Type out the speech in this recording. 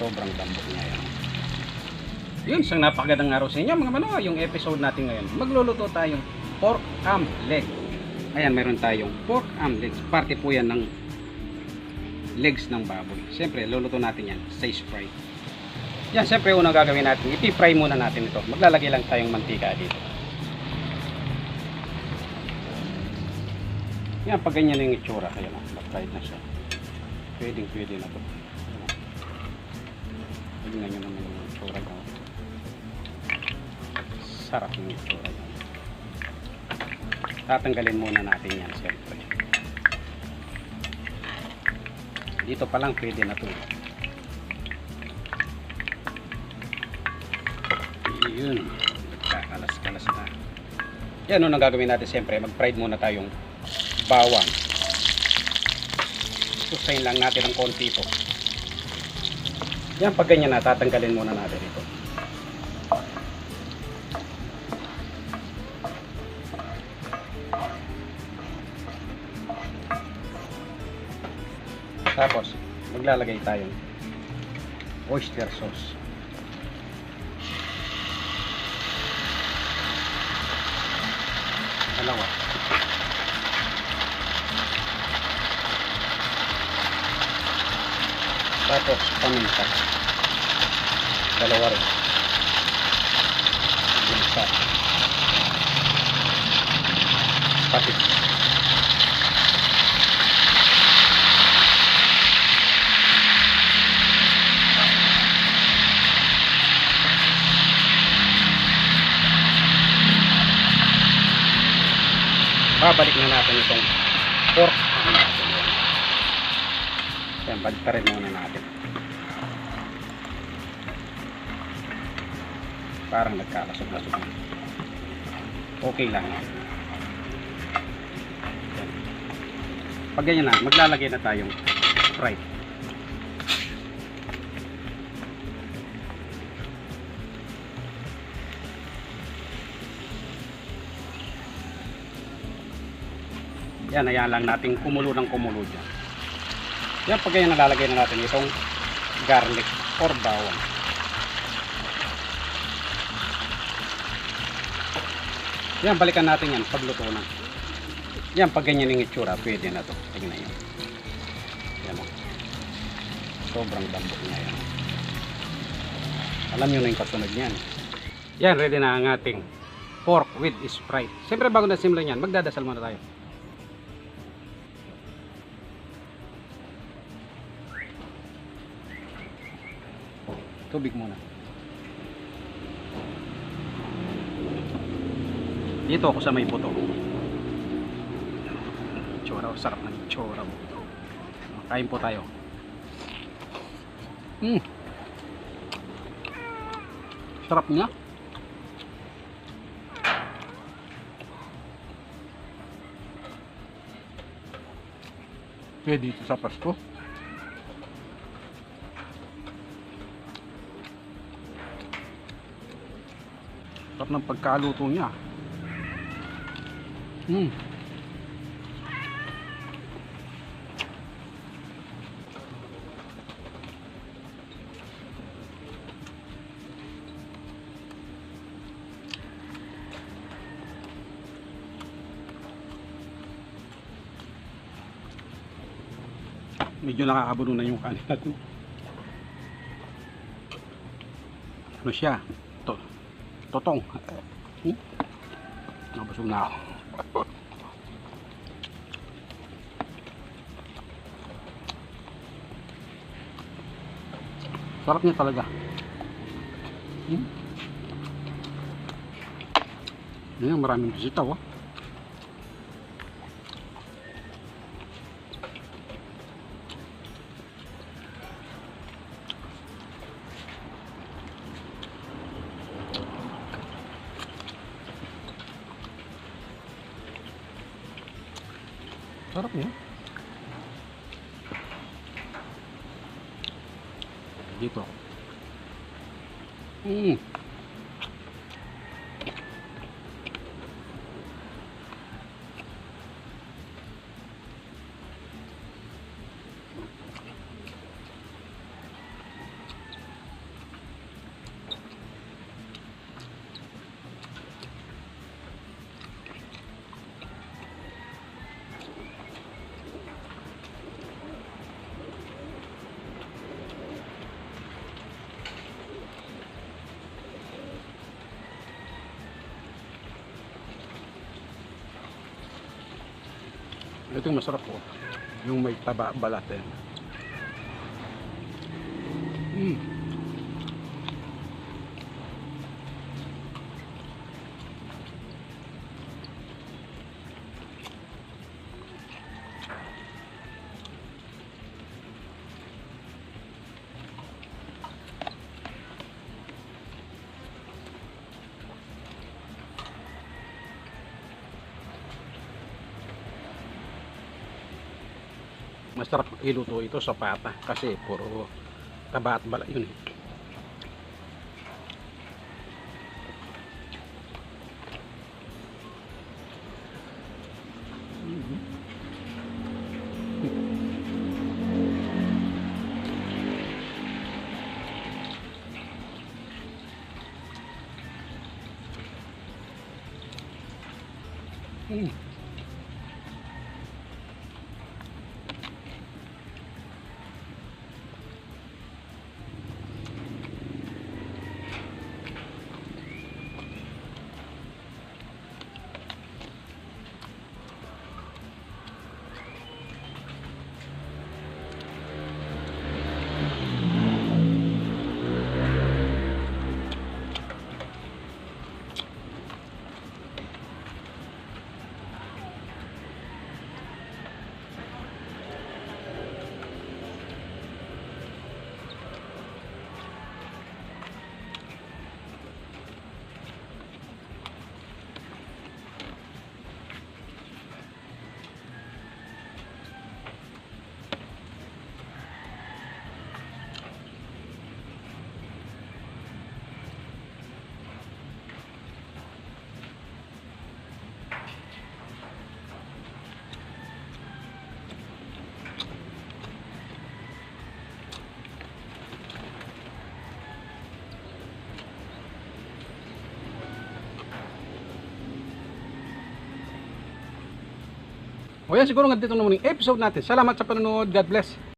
Sobrang lambot niya yan. Yun, isang napakagandang araw sa inyo mga mano. Yung episode natin ngayon, magluluto tayong pork ham leg. Ayan, meron tayong pork ham legs. Parte po yan ng legs ng baboy. Siyempre, luluto natin yan sa fry. Yan, siyempre unang gagawin natin, iti-fry muna natin ito. Maglalagay lang tayong mantika dito. Yan, pag ganyan na yung itsura, kaya na-fried na siya. Pwede na ito. Tignan nyo naman yung itsura ko. Sarap yung itsura niya. Tatanggalin muna natin yan siyempre. Dito pa lang pwede na ito. Yun. Kakalas-kalas na. Yan ang gagawin natin siyempre. Mag-fried muna tayong bawang. Susayin lang natin ng konti ito. Yan, pag ganyan na, tatanggalin muna natin ito. Tapos, maglalagay tayong oyster sauce. Dalawa. Tapos, paminta. Dalawa rin. Isa. Patis. Babalik na natin itong pork. Yan, balik ka rin muna natin. Parang nagkalasog-lasog na. Okay lang. Yan. Pag ganyan na, maglalagay na tayong fry. Yan, ayan lang natin kumulo ng kumulo dyan. Yan, pag ganyan nalalagay na natin itong garlic or bawang. Yan, balikan natin yan pagluto na. Yan, pag ganyan yung itsura, pwede na to. Tingnan nyo. Yan o. Sobrang lambot na yan. Alam nyo na yung kasunod niyan. Yan, ready na ang ating pork with Sprite. Siyempre bago na simulan yan, magdadasal muna tayo. Tubig muna. Dito ako sa may puto. Tsura, sarap ng tsura. Kain po tayo. Sarap niya. Pwede dito sa Pasko. Sarap ng pagkaluto niya. Medyo nakakabuno na yung kanin natin. Ano siya? Totong. Nabusog na ako. Sarap niya talaga. Ayan, maraming bisita oh. Sarap niya. Dito. Ito yung masarap po. Yung may taba balat eh. Mm. Masarap iluto ito sa pata kasi puro taba at balat yun eh. Mm. O yan, siguro nga dito na muna yung episode natin. Salamat sa panonood. God bless.